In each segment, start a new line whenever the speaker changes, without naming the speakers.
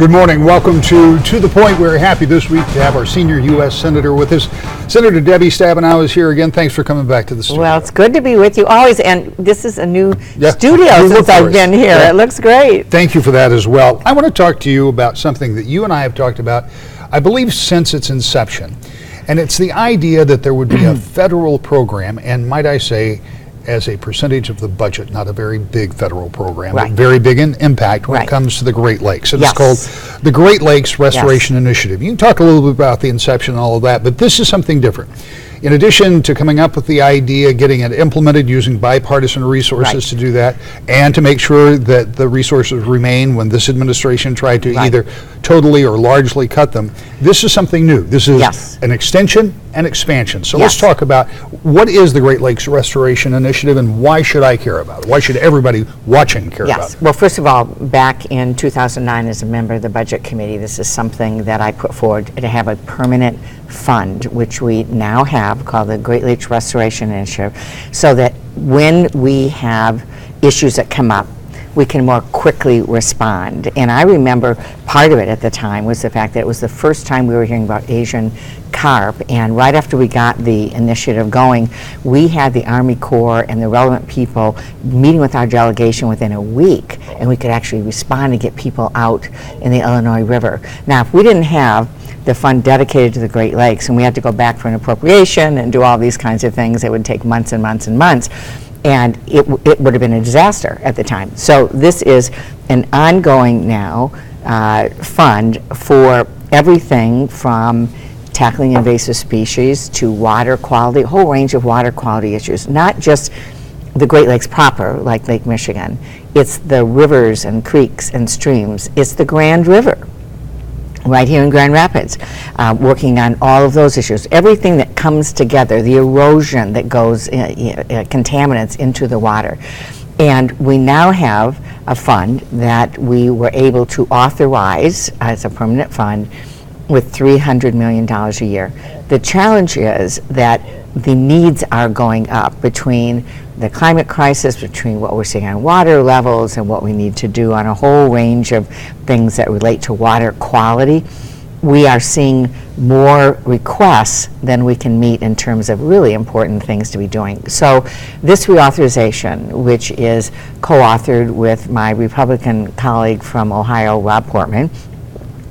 Good morning. Welcome to the Point. We're happy this week to have our senior U.S. Senator with us. Senator Debbie Stabenow is here again. Thanks for coming back to the studio.
Well, it's good to be with you always, and this is a new studio since I've been here. Yeah. It looks great.
Thank you for that as well. I want to talk to you about something that you and I have talked about, I believe, since its inception, and it's the idea that there would be a federal program, and might I say, as a percentage of the budget, not a very big federal program, but very big in impact when it comes to the Great Lakes. And it's called the Great Lakes Restoration Initiative. You can talk a little bit about the inception and all of that, but this is something different. In addition to coming up with the idea, getting it implemented using bipartisan resources to do that, and to make sure that the resources remain when this administration tried to either totally or largely cut them, this is something new. This is an extension and expansion. So let's talk about what is the Great Lakes Restoration Initiative and why should I care about it? Why should everybody watching care about it?
Well, first of all, back in 2009 as a member of the Budget Committee, this is something that I put forward to have a permanent fund, which we now have, called the Great Lakes Restoration Initiative, so that when we have issues that come up, we can more quickly respond. And I remember part of it at the time was the fact that it was the first time we were hearing about Asian carp, and right after we got the initiative going, we had the Army Corps and the relevant people meeting with our delegation within a week, and we could actually respond and get people out in the Illinois River. Now, if we didn't have the fund dedicated to the Great Lakes, and we had to go back for an appropriation and do all these kinds of things, it would take months and months and months, and it would have been a disaster at the time. So this is an ongoing now fund for everything from tackling invasive species to water quality, a whole range of water quality issues, not just the Great Lakes proper, like Lake Michigan. It's the rivers and creeks and streams. It's the Grand River right here in Grand Rapids, working on all of those issues. Everything that comes together, the erosion that goes, contaminants into the water. And we now have a fund that we were able to authorize as a permanent fund with $300 million a year. The challenge is that the needs are going up between the climate crisis, between what we're seeing on water levels and what we need to do on a whole range of things that relate to water quality. We are seeing more requests than we can meet in terms of really important things to be doing. So this reauthorization, which is co-authored with my Republican colleague from Ohio, Rob Portman,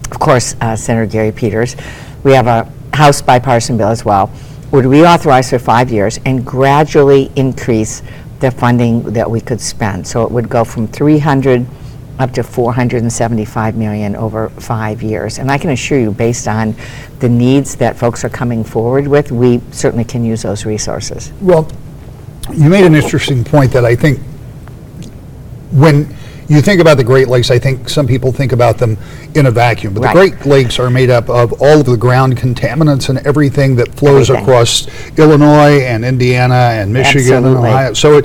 of course, Senator Gary Peters, we have a House bipartisan bill as well, would reauthorize for 5 years and gradually increase the funding that we could spend. So it would go from 300 up to 475 million over 5 years. And I can assure you, based on the needs that folks are coming forward with, we certainly can use those resources.
Well, you made an interesting point that I think when you think about the Great Lakes, I think some people think about them in a vacuum, but the Great Lakes are made up of all of the ground contaminants and everything that flows across Illinois and Indiana and Michigan and Ohio. So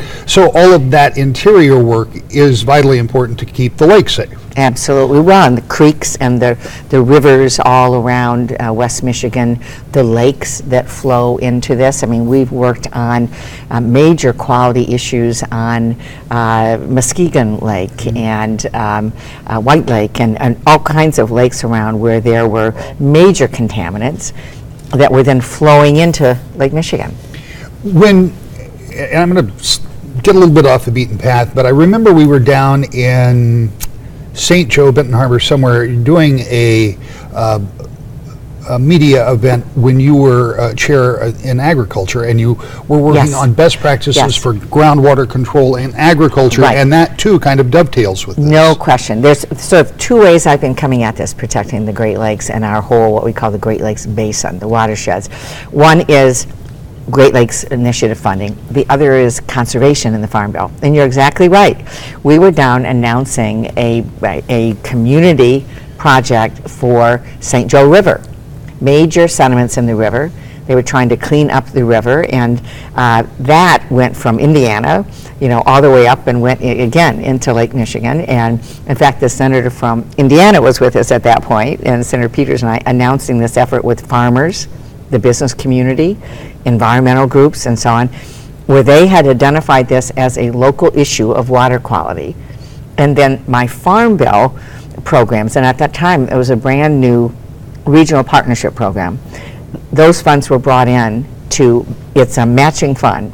all of that interior work is vitally important to keep the lakes safe.
Absolutely. Well, and the creeks and the rivers all around West Michigan, the lakes that flow into this. I mean, we've worked on major quality issues on Muskegon Lake and White Lake and all kinds of lakes around where there were major contaminants that were then flowing into Lake Michigan. And
I'm going to get a little bit off the beaten path, but I remember we were down in St. Joe, Benton Harbor, somewhere, doing a media event when you were chair in agriculture, and you were working on best practices for groundwater control in agriculture, and that too kind of dovetails with this.
No question. There's sort of two ways I've been coming at this, protecting the Great Lakes and our whole, what we call the Great Lakes Basin, the watersheds. One is Great Lakes Initiative funding. The other is conservation in the Farm Bill. And you're exactly right. We were down announcing a community project for St. Joe River. Major sediments in the river. They were trying to clean up the river, and that went from Indiana, all the way up and went again into Lake Michigan. And in fact, the senator from Indiana was with us at that point, and Senator Peters and I announcing this effort with farmers, the business community, environmental groups, and so on, where they had identified this as a local issue of water quality. And then my Farm Bill programs, and at that time, it was a brand new regional partnership program. Those funds were brought in it's a matching fund.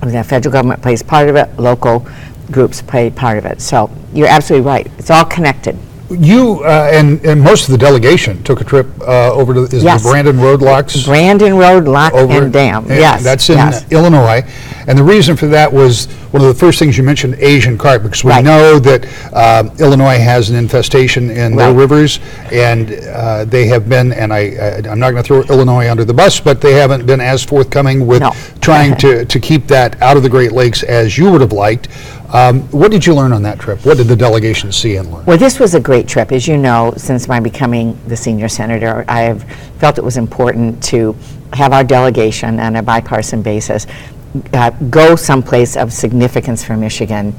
The federal government plays part of it, local groups play part of it. So you're absolutely right. It's all connected.
You and most of the delegation took a trip over to
Yes.
the Brandon Road Locks.
Brandon Road Lock and Dam. Yes.
That's in
yes.
Illinois. And the reason for that was one of the first things you mentioned, Asian carp, because we
Right.
know that Illinois has an infestation in their
Right.
rivers, and they have been, and I'm not going to throw Illinois under the bus, but they haven't been as forthcoming with
No.
trying to keep that out of the Great Lakes as you would have liked. What did you learn on that trip? What did the delegation see and learn?
Well, this was a great trip. As you know, since my becoming the senior senator, I have felt it was important to have our delegation on a bipartisan basis go someplace of significance for Michigan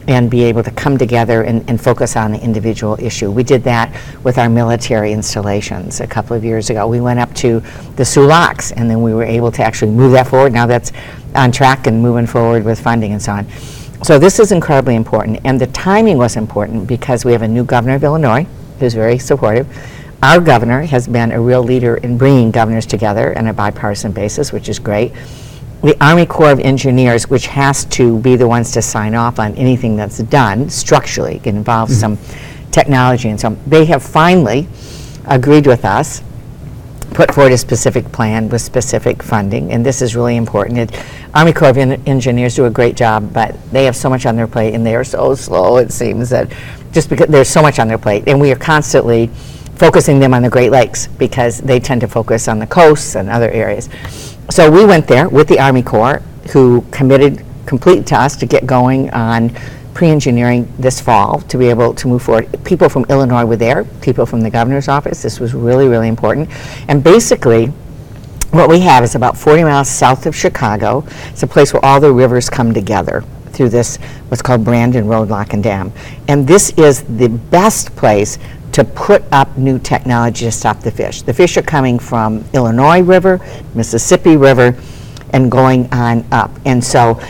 and be able to come together and focus on the individual issue. We did that with our military installations a couple of years ago. We went up to the Sioux Locks, and then we were able to actually move that forward. Now that's on track and moving forward with funding and so on. So this is incredibly important, and the timing was important because we have a new governor of Illinois who's very supportive. Our governor has been a real leader in bringing governors together on a bipartisan basis, which is great. The Army Corps of Engineers, which has to be the ones to sign off on anything that's done structurally, it involves some technology and so on. They have finally agreed with us, put forward a specific plan with specific funding, and this is really important. Army Corps of Engineers do a great job, but they have so much on their plate, and they are so slow, it seems, that just because there's so much on their plate, and we are constantly focusing them on the Great Lakes because they tend to focus on the coasts and other areas. So we went there with the Army Corps, who committed completely to us to get going on pre-engineering this fall to be able to move forward. People from Illinois were there, people from the governor's office. This was really, really important. And basically, what we have is about 40 miles south of Chicago. It's a place where all the rivers come together through this, what's called Brandon Road Lock and Dam. And this is the best place to put up new technology to stop the fish. The fish are coming from Illinois River, Mississippi River, and going on up. And so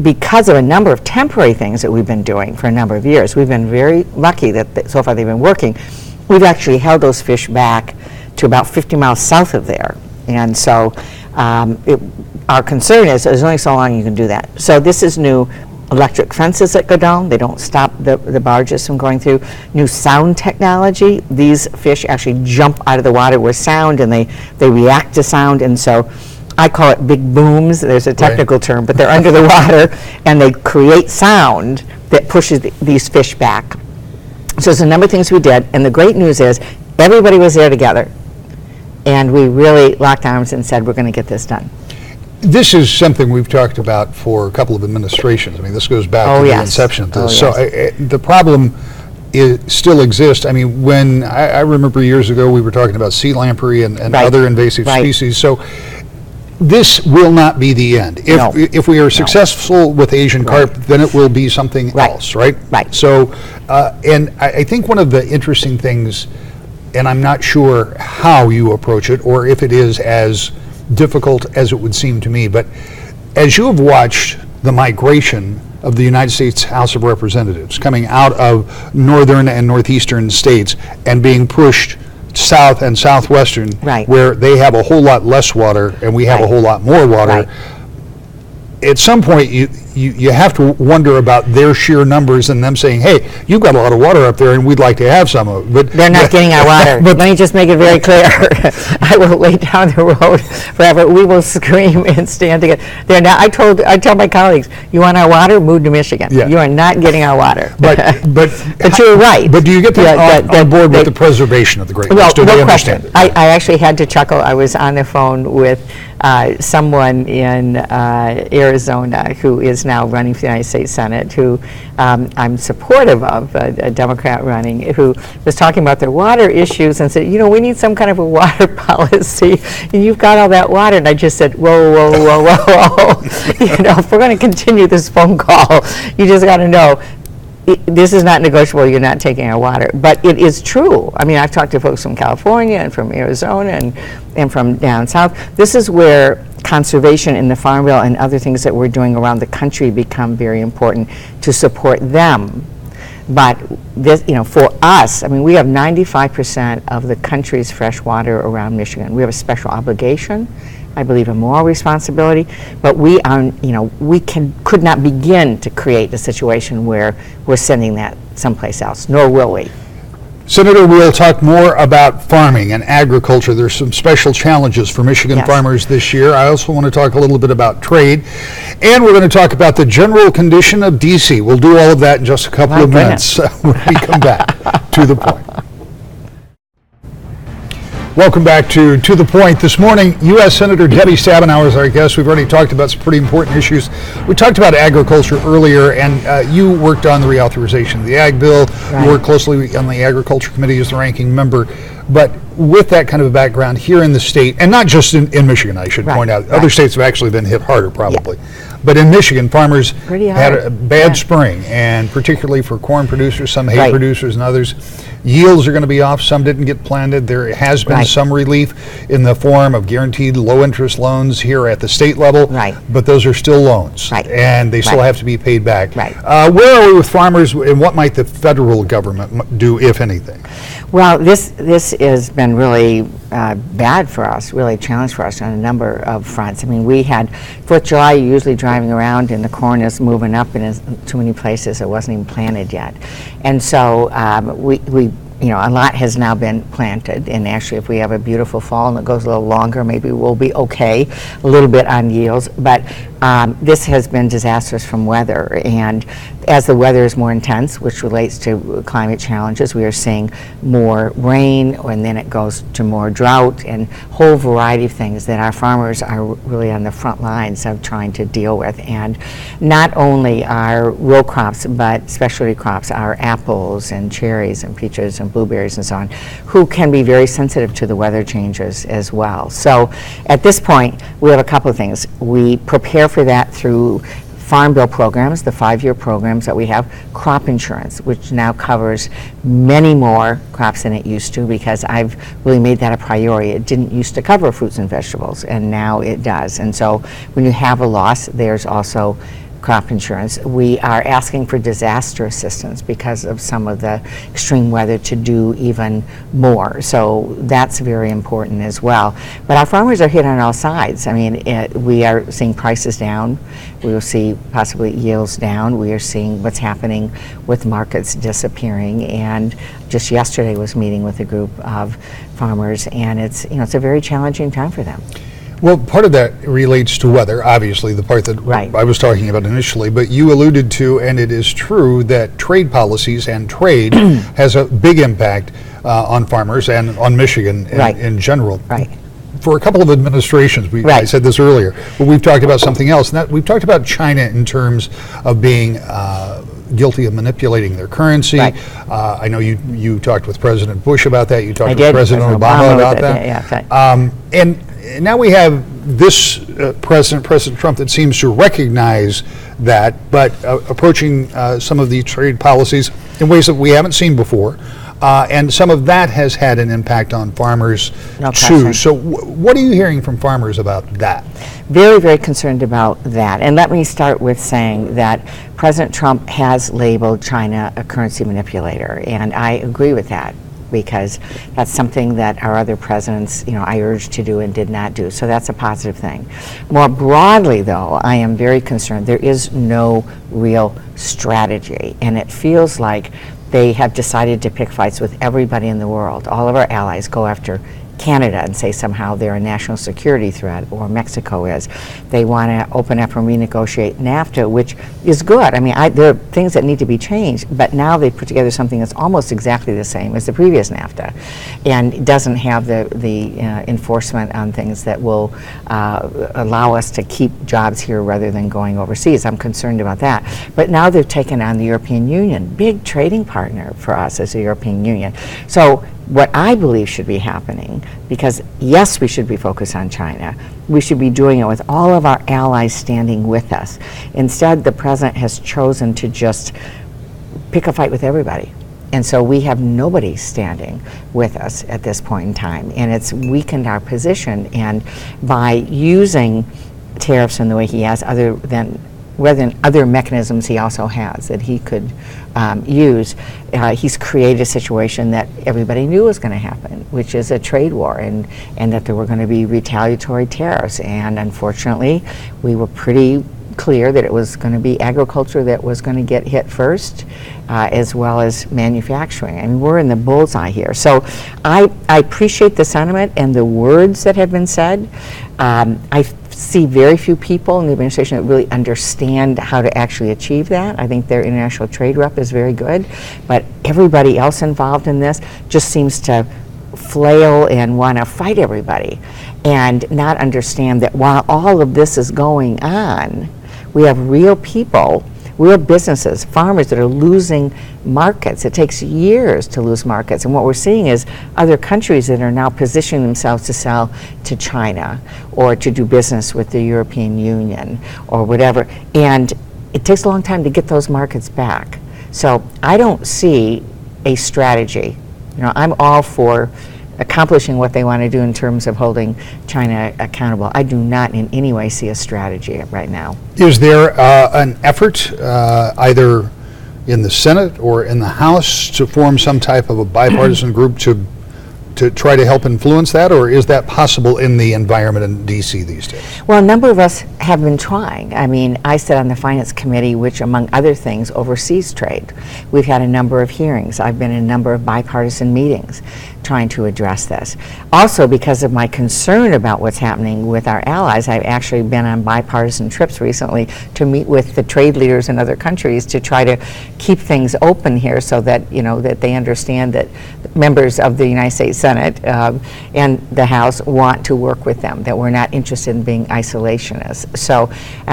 because of a number of temporary things that we've been doing for a number of years, we've been very lucky that so far they've been working. We've actually held those fish back to about 50 miles south of there. And so our concern is there's only so long you can do that. So this is new electric fences that go down. They don't stop the barges from going through. New sound technology. These fish actually jump out of the water with sound, and they react to sound. And so I call it big booms. There's a technical term, but they're under the water, and they create sound that pushes these fish back. So there's a number of things we did, and the great news is everybody was there together, and we really locked arms and said, we're going to get this done.
This is something we've talked about for a couple of administrations. I mean, this goes back to the inception of this. So the problem still exists. I mean, when I remember years ago, we were talking about sea lamprey and other invasive species. So this will not be the end. If we are successful with Asian carp, then it will be something else, right?
Right.
So, and I think one of the interesting things, and I'm not sure how you approach it or if it is as difficult as it would seem to me, but as you have watched the migration of the United States House of Representatives coming out of northern and northeastern states and being pushed south and southwestern, where they have a whole lot less water and we have a whole lot more water, at some point you have to wonder about their sheer numbers and them saying, hey, you've got a lot of water up there and we'd like to have some of it. But
they're not getting our water. But let me just make it very clear. I will lay down the road forever. We will scream and stand together. They're not, I tell my colleagues, you want our water? Move to Michigan. Yeah. You are not getting our water. But you're right.
But do you get on board with the preservation of the Great Lakes? Do they understand it?
I actually had to chuckle. I was on the phone with someone in Arizona who is now running for the United States Senate, who I'm supportive of, a Democrat running, who was talking about their water issues and said, we need some kind of a water policy, and you've got all that water. And I just said, whoa, whoa, whoa, whoa, whoa. If we're going to continue this phone call, you just got to know, this is not negotiable. You're not taking our water. But it is true. I mean, I've talked to folks from California and from Arizona and from down south. This is where conservation in the Farm Bill and other things that we're doing around the country become very important to support them But this, for us, I mean, we have 95% of the country's fresh water around Michigan. We have a special obligation, I believe a moral responsibility, but we are, we could not begin to create a situation where we're sending that someplace else, nor will we.
Senator, we'll talk more about farming and agriculture. There's some special challenges for Michigan farmers this year. I also want to talk a little bit about trade, and we're going to talk about the general condition of D.C. We'll do all of that in just a couple of minutes when we come back to the point. Welcome back to the Point. This morning, U.S. Senator Debbie Stabenow is our guest. We've already talked about some pretty important issues. We talked about agriculture earlier, and you worked on the reauthorization of the Ag Bill. Right. You worked closely on the Agriculture Committee as the ranking member. But with that kind of a background here in the state, and not just in Michigan, I should point out, other states have actually been hit harder probably. Yeah. But in Michigan, farmers had a bad spring, and particularly for corn producers, some hay producers and others. Yields are going to be off. Some didn't get planted. There has been some relief in the form of guaranteed low-interest loans here at the state level, but those are still loans, and they still have to be paid back. Where are we with farmers, and what might the federal government do, if anything?
Well, this has been really bad for us, really a challenge for us on a number of fronts. I mean, we had 4th of July, usually driving around, and the corn is moving up in too many places it wasn't even planted yet. And so we a lot has now been planted, and actually if we have a beautiful fall and it goes a little longer, maybe we'll be okay a little bit on yields. But this has been disastrous from weather, and as the weather is more intense, which relates to climate challenges, we are seeing more rain, and then it goes to more drought and whole variety of things that our farmers are really on the front lines of trying to deal with. And not only our row crops, but specialty crops, our apples and cherries and peaches and blueberries and so on, who can be very sensitive to the weather changes as well. So at this point, we have a couple of things. We prepare for that through Farm Bill programs, the 5-year programs that we have, crop insurance, which now covers many more crops than it used to, because I've really made that a priority. It didn't used to cover fruits and vegetables, and now it does. And so when you have a loss, there's also crop insurance. We are asking for disaster assistance because of some of the extreme weather to do even more. So that's very important as well. But our farmers are hit on all sides. I mean, we are seeing prices down. We will see possibly yields down. We are seeing what's happening with markets disappearing. And just yesterday was meeting with a group of farmers, and it's a very challenging time for them.
Well, part of that relates to weather, obviously, the part that I was talking about initially, but you alluded to, and it is true, that trade policies and trade has a big impact on farmers and on Michigan in general. For a couple of administrations, I said this earlier, but we've talked about something else, and that we've talked about China in terms of being guilty of manipulating their currency. I know you talked with President Bush about that. You talked with President Obama about that. And now we have this President Trump, that seems to recognize that, but approaching some of these trade policies in ways that we haven't seen before. And some of that has had an impact on farmers too. So what are you hearing from farmers about that?
Very, very concerned about that. And let me start with saying that President Trump has labeled China a currency manipulator, and I agree with that, because that's something that our other presidents, I urged to do and did not do. So that's a positive thing. More broadly, though, I am very concerned. There is no real strategy, and it feels like they have decided to pick fights with everybody in the world. All of our allies go after Canada and say somehow they're a national security threat, or Mexico is. They want to open up and renegotiate NAFTA, which is good. I mean, there are things that need to be changed, but now they put together something that's almost exactly the same as the previous NAFTA, and doesn't have the enforcement on things that will allow us to keep jobs here rather than going overseas. I'm concerned about that. But now they've taken on the European Union, big trading partner for us as the European Union. So what I believe should be happening, because yes, we should be focused on China, we should be doing it with all of our allies standing with us. Instead, the president has chosen to just pick a fight with everybody. And so we have nobody standing with us at this point in time. And it's weakened our position. And by using tariffs in the way he has, other than rather than other mechanisms he also has that he could use, he's created a situation that everybody knew was going to happen, which is a trade war, and that there were going to be retaliatory tariffs. And unfortunately, we were pretty clear that it was going to be agriculture that was going to get hit first, as well as manufacturing. I mean, we're in the bullseye here. So I appreciate the sentiment and the words that have been said. I see very few people in the administration that really understand how to actually achieve that. I think their international trade rep is very good, but everybody else involved in this just seems to flail and want to fight everybody and not understand that while all of this is going on, we have real people, real businesses, farmers that are losing markets. It takes years to lose markets. And what we're seeing is other countries that are now positioning themselves to sell to China or to do business with the European Union or whatever. And it takes a long time to get those markets back. So I don't see a strategy. You know, I'm all for accomplishing what they want to do in terms of holding China accountable. I do not in any way see a strategy right now.
Is there an effort either in the Senate or in the House to form some type of a bipartisan group to try to help influence that, or is that possible in the environment in D.C. these days?
Well, a number of us have been trying. I mean, I sit on the Finance Committee, which, among other things, oversees trade. We've had a number of hearings. I've been in a number of bipartisan meetings trying to address this. Also, because of my concern about what's happening with our allies, I've actually been on bipartisan trips recently to meet with the trade leaders in other countries to try to keep things open here so that, you know, that they understand that members of the United States Senate and the House want to work with them, that we're not interested in being isolationists. So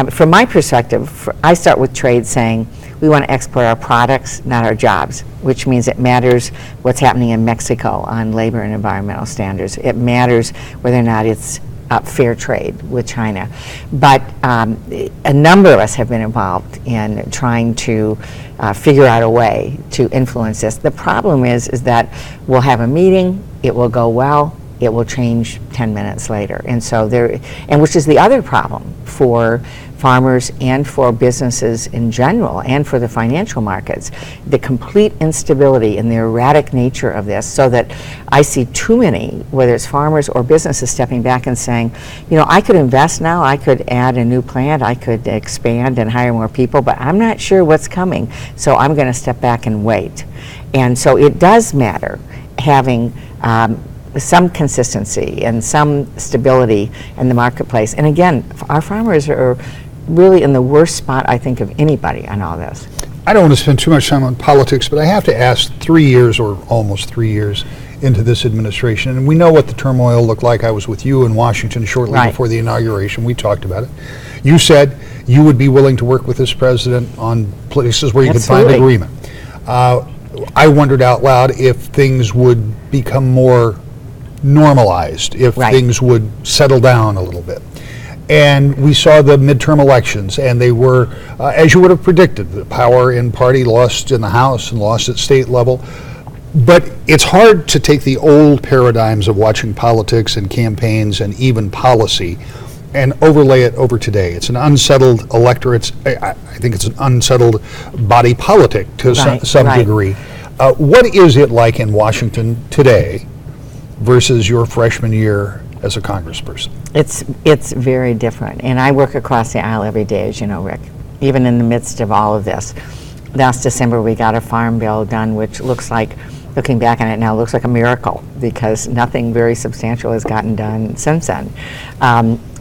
from my perspective, I start with trade saying we want to export our products, not our jobs, which means it matters what's happening in Mexico on labor and environmental standards. It matters whether or not it's fair trade with China. But a number of us have been involved in trying to figure out a way to influence this. The problem is that we'll have a meeting, it will go well, it will change 10 minutes later. And so which is the other problem for farmers and for businesses in general and for the financial markets, the complete instability and the erratic nature of this, so that I see too many, whether it's farmers or businesses, stepping back and saying, you know, I could invest now, I could add a new plant, I could expand and hire more people, but I'm not sure what's coming, so I'm going to step back and wait. And so it does matter having some consistency and some stability in the marketplace. And again, our farmers are really in the worst spot, I think, of anybody on all this.
I don't want to spend too much time on politics, but I have to ask, 3 years or almost 3 years into this administration, and we know what the turmoil looked like. I was with you in Washington shortly before the inauguration. We talked about it. You said you would be willing to work with this president on places where you could find agreement. I wondered out loud if things would become more normalized, if things would settle down a little bit. And we saw the midterm elections, and they were, as you would have predicted, the power in party lost in the House and lost at state level. But it's hard to take the old paradigms of watching politics and campaigns and even policy and overlay it over today. It's an unsettled electorate. I think it's an unsettled body politic to some degree. What is it like in Washington today versus your freshman year as a congressperson?
It's very different, and I work across the aisle every day, as you know, Rick, even in the midst of all of this. Last December we got a farm bill done, which looks like, looking back on it now, looks like a miracle, because nothing very substantial has gotten done since then.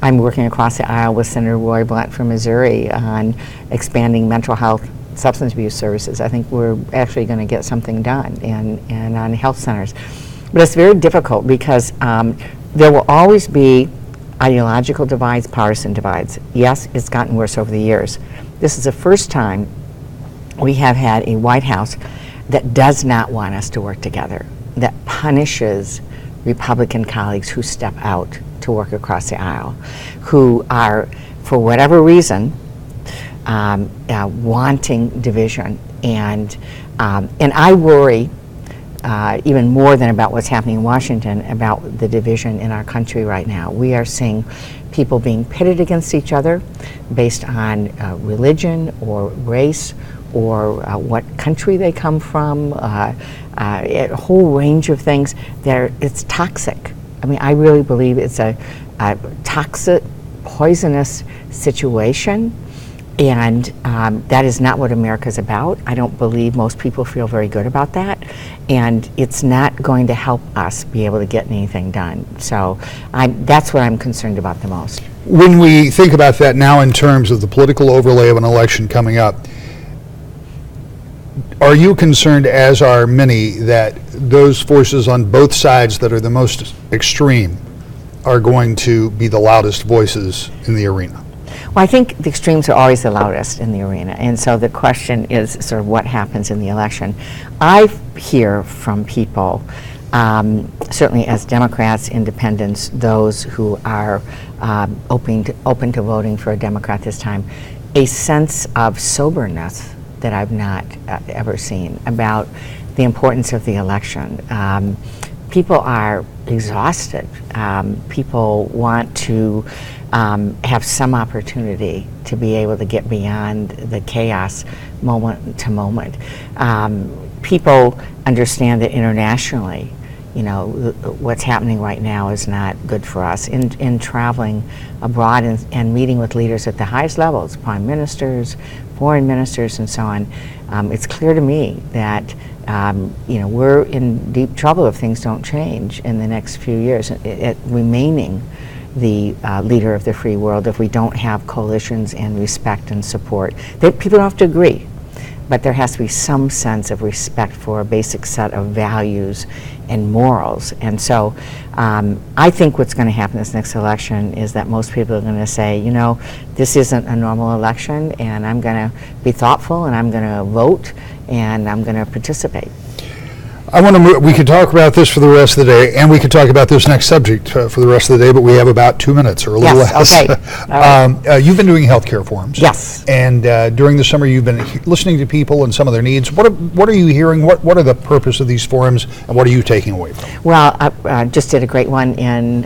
I'm working across the aisle with Senator Roy Blunt from Missouri on expanding mental health substance abuse services. I think we're actually going to get something done, and on health centers. But it's very difficult because there will always be ideological divides, partisan divides. Yes, it's gotten worse over the years. This is the first time we have had a White House that does not want us to work together, that punishes Republican colleagues who step out to work across the aisle, who are, for whatever reason, wanting division. And I worry even more than about what's happening in Washington, about the division in our country right now. We are seeing people being pitted against each other based on religion or race or what country they come from, a whole range of things. It's toxic. I mean, I really believe it's a toxic, poisonous situation, and that is not what America's about. I don't believe most people feel very good about that, and it's not going to help us be able to get anything done. So that's what I'm concerned about the most.
When we think about that now in terms of the political overlay of an election coming up, are you concerned, as are many, that those forces on both sides that are the most extreme are going to be the loudest voices in the arena?
Well, I think the extremes are always the loudest in the arena, and so the question is sort of what happens in the election. I hear from people, certainly as Democrats, independents, those who are open to voting for a Democrat this time, a sense of soberness that I've not ever seen about the importance of the election. People are exhausted. People want to have some opportunity to be able to get beyond the chaos moment to moment. People understand that internationally, what's happening right now is not good for us. In traveling abroad and meeting with leaders at the highest levels, prime ministers, foreign ministers, and so on, it's clear to me that we're in deep trouble if things don't change in the next few years. Remaining the leader of the free world, if we don't have coalitions and respect and support, people don't have to agree, but there has to be some sense of respect for a basic set of values and morals. And so I think what's going to happen this next election is that most people are going to say, this isn't a normal election, and I'm going to be thoughtful, and I'm going to vote, and I'm going to participate.
We could talk about this for the rest of the day, and we could talk about this next subject for the rest of the day, but we have about 2 minutes or a little less.
Okay. Right.
You've been doing healthcare forums.
Yes.
And during the summer, you've been listening to people and some of their needs. What are you hearing? What are the purpose of these forums, and what are you taking away from them?
Well, I just did a great one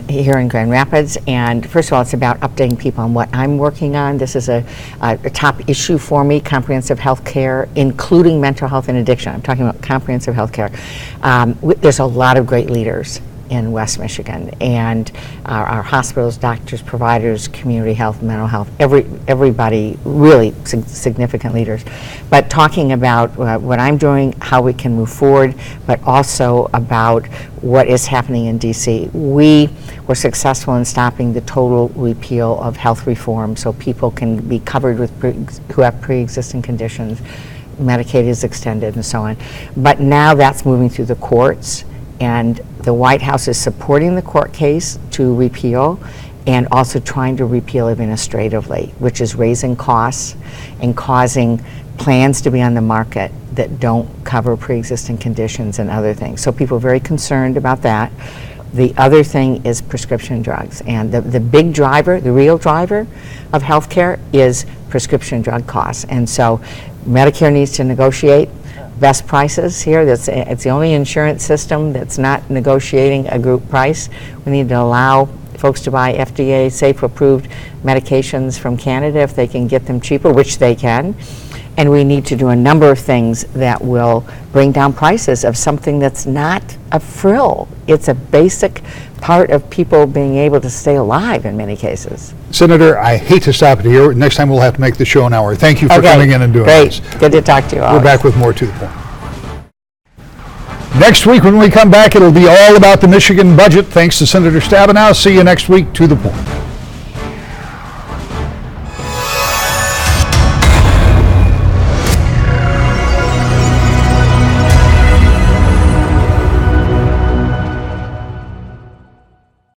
here in Grand Rapids, and first of all, it's about updating people on what I'm working on. This is a top issue for me, comprehensive health care, including mental health and addiction. I'm talking about comprehensive health care. There's a lot of great leaders in West Michigan, and our hospitals, doctors, providers, community health, mental health, everybody, really significant leaders. But talking about what I'm doing, how we can move forward, but also about what is happening in DC. We were successful in stopping the total repeal of health reform so people can be covered with who have pre-existing conditions. Medicaid is extended and so on. But now that's moving through the courts, and the White House is supporting the court case to repeal and also trying to repeal administratively, which is raising costs and causing plans to be on the market that don't cover pre-existing conditions and other things. So people are very concerned about that. The other thing is prescription drugs, and the big driver, the real driver of healthcare is prescription drug costs. And so Medicare needs to negotiate best prices here. It's the only insurance system that's not negotiating a group price. We need to allow folks to buy FDA safe approved medications from Canada if they can get them cheaper, which they can. And we need to do a number of things that will bring down prices of something that's not a frill. It's a basic part of people being able to stay alive in many cases.
Senator, I hate to stop it here. Next time we'll have to make the show an hour. Thank you for coming in and doing this.
Great. Good to talk to you all.
We're back with more To the Point. Next week when we come back, it'll be all about the Michigan budget. Thanks to Senator Stabenow. See you next week. To the Point.